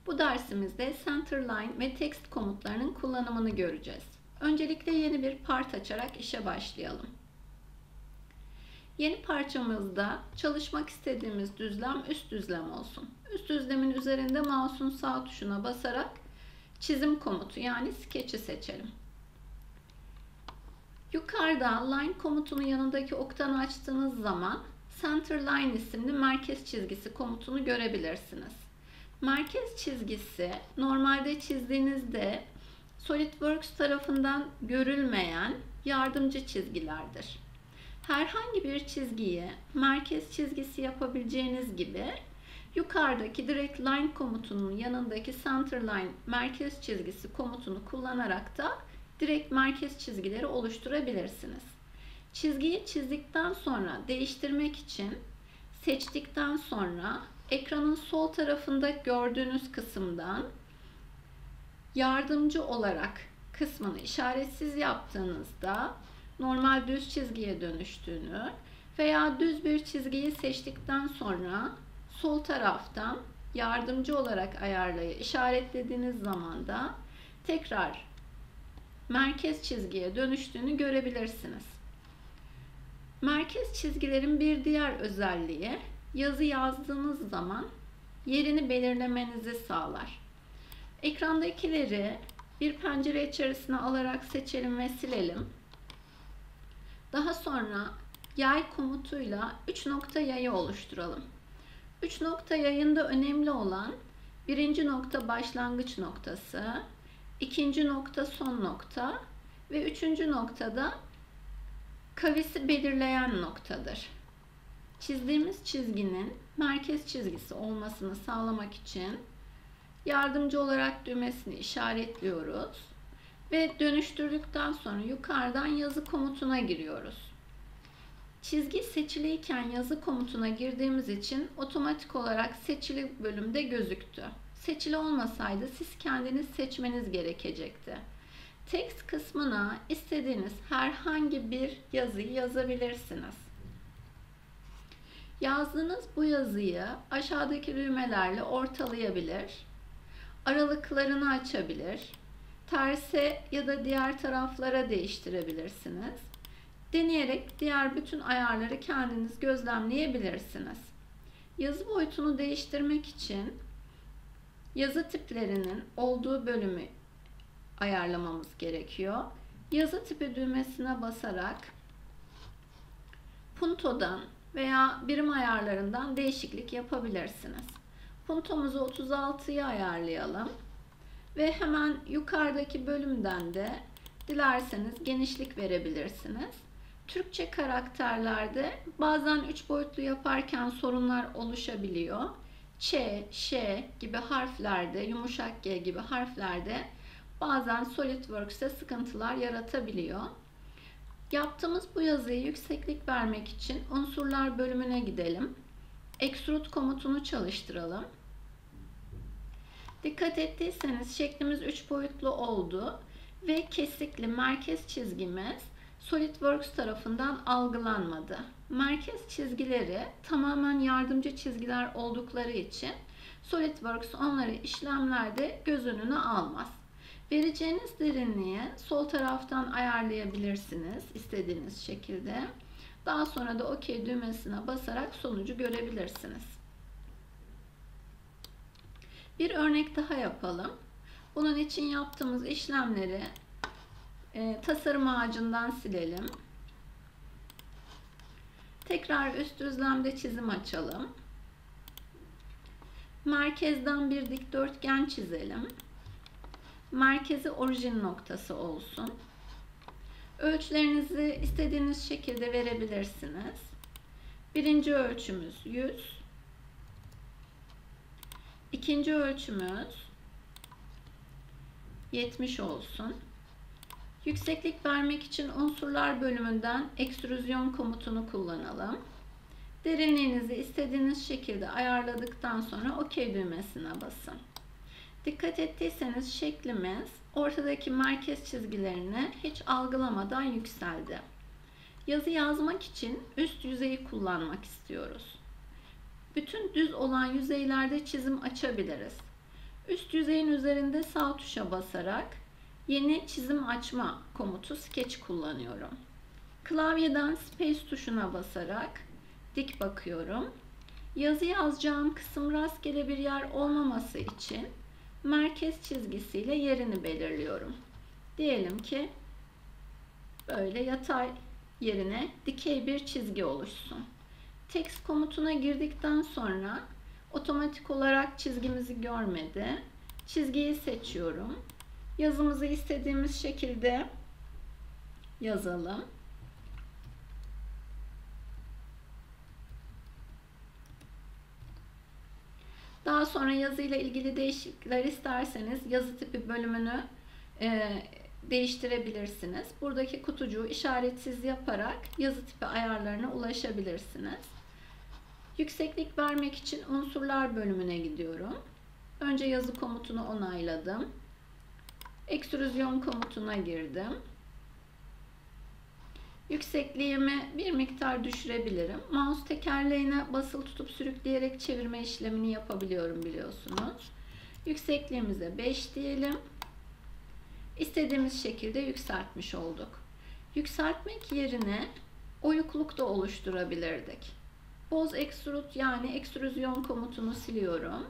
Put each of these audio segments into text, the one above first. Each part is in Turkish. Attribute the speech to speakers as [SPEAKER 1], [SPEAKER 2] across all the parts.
[SPEAKER 1] Bu dersimizde centerline ve text komutlarının kullanımını göreceğiz. Öncelikle yeni bir part açarak işe başlayalım. Yeni parçamızda çalışmak istediğimiz düzlem üst düzlem olsun. Üst düzlemin üzerinde mouse'un sağ tuşuna basarak çizim komutu yani sketch'i seçelim. Yukarıda line komutunun yanındaki oktanı açtığınız zaman centerline isimli merkez çizgisi komutunu görebilirsiniz. Merkez çizgisi normalde çizdiğinizde SolidWorks tarafından görülmeyen yardımcı çizgilerdir. Herhangi bir çizgiyi merkez çizgisi yapabileceğiniz gibi yukarıdaki direct line komutunun yanındaki centerline merkez çizgisi komutunu kullanarak da direkt merkez çizgileri oluşturabilirsiniz. Çizgiyi çizdikten sonra değiştirmek için seçtikten sonra ekranın sol tarafında gördüğünüz kısımdan yardımcı olarak kısmını işaretsiz yaptığınızda normal düz çizgiye dönüştüğünü veya düz bir çizgiyi seçtikten sonra sol taraftan yardımcı olarak ayarlayı işaretlediğiniz zaman da tekrar merkez çizgiye dönüştüğünü görebilirsiniz. Merkez çizgilerin bir diğer özelliği yazı yazdığınız zaman yerini belirlemenizi sağlar. Ekrandakileri bir pencere içerisine alarak seçelim ve silelim. Daha sonra yay komutuyla 3 nokta yayı oluşturalım. 3 nokta yayında önemli olan birinci nokta başlangıç noktası, ikinci nokta son nokta ve üçüncü noktada kavisi belirleyen noktadır. Çizdiğimiz çizginin merkez çizgisi olmasını sağlamak için yardımcı olarak düğmesini işaretliyoruz ve dönüştürdükten sonra yukarıdan yazı komutuna giriyoruz. Çizgi seçiliyken yazı komutuna girdiğimiz için otomatik olarak seçili bölümde gözüktü. Seçili olmasaydı siz kendiniz seçmeniz gerekecekti. Text kısmına istediğiniz herhangi bir yazıyı yazabilirsiniz. Yazdığınız bu yazıyı aşağıdaki düğmelerle ortalayabilir, aralıklarını açabilir, terse ya da diğer taraflara değiştirebilirsiniz. Deneyerek diğer bütün ayarları kendiniz gözlemleyebilirsiniz. Yazı boyutunu değiştirmek için yazı tiplerinin olduğu bölümü ayarlamamız gerekiyor. Yazı tipi düğmesine basarak puntodan veya birim ayarlarından değişiklik yapabilirsiniz. Puntomuzu 36'ya ayarlayalım ve hemen yukarıdaki bölümden de dilerseniz genişlik verebilirsiniz. Türkçe karakterlerde bazen 3 boyutlu yaparken sorunlar oluşabiliyor. Ç, Ş gibi harflerde, yumuşak G gibi harflerde bazen SolidWorks'te sıkıntılar yaratabiliyor. Yaptığımız bu yazıya yükseklik vermek için unsurlar bölümüne gidelim. Extrude komutunu çalıştıralım. Dikkat ettiyseniz şeklimiz 3 boyutlu oldu ve kesikli merkez çizgimiz SolidWorks tarafından algılanmadı. Merkez çizgileri tamamen yardımcı çizgiler oldukları için SolidWorks onları işlemlerde göz önüne almaz. Vereceğiniz derinliği sol taraftan ayarlayabilirsiniz istediğiniz şekilde. Daha sonra da OK düğmesine basarak sonucu görebilirsiniz. Bir örnek daha yapalım. Bunun için yaptığımız işlemleri tasarım ağacından silelim. Tekrar üst düzlemde çizim açalım. Merkezden bir dikdörtgen çizelim. Merkezi orijin noktası olsun. Ölçülerinizi istediğiniz şekilde verebilirsiniz. Birinci ölçümüz 100. İkinci ölçümüz 70 olsun. Yükseklik vermek için unsurlar bölümünden ekstrüzyon komutunu kullanalım. Derinliğinizi istediğiniz şekilde ayarladıktan sonra OK düğmesine basın. Dikkat ettiyseniz şeklimiz ortadaki merkez çizgilerini hiç algılamadan yükseldi. Yazı yazmak için üst yüzeyi kullanmak istiyoruz. Bütün düz olan yüzeylerde çizim açabiliriz. Üst yüzeyin üzerinde sağ tuşa basarak yeni çizim açma komutu Sketch kullanıyorum. Klavyeden Space tuşuna basarak dik bakıyorum. Yazı yazacağım kısım rastgele bir yer olmaması için merkez çizgisiyle yerini belirliyorum. Diyelim ki böyle yatay yerine dikey bir çizgi oluşsun. Text komutuna girdikten sonra otomatik olarak çizgimizi görmedi. Çizgiyi seçiyorum. Yazımızı istediğimiz şekilde yazalım. Daha sonra yazıyla ilgili değişiklikler isterseniz yazı tipi bölümünü değiştirebilirsiniz. Buradaki kutucuğu işaretsiz yaparak yazı tipi ayarlarına ulaşabilirsiniz. Yükseklik vermek için unsurlar bölümüne gidiyorum. Önce yazı komutunu onayladım. Ekstrüzyon komutuna girdim. Yüksekliğimi bir miktar düşürebilirim. Mouse tekerleğine basılı tutup sürükleyerek çevirme işlemini yapabiliyorum biliyorsunuz. Yüksekliğimize 5 diyelim. İstediğimiz şekilde yükseltmiş olduk. Yükseltmek yerine oyukluk da oluşturabilirdik. Boz Extrude yani ekstrüzyon komutunu siliyorum.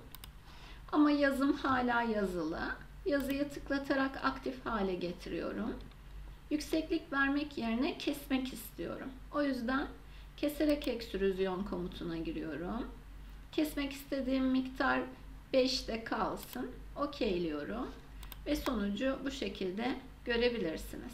[SPEAKER 1] Ama yazım hala yazılı. Yazıyı tıklatarak aktif hale getiriyorum. Yükseklik vermek yerine kesmek istiyorum. O yüzden keserek ekstrüzyon komutuna giriyorum. Kesmek istediğim miktar 5'te kalsın. Okeyliyorum. Ve sonucu bu şekilde görebilirsiniz.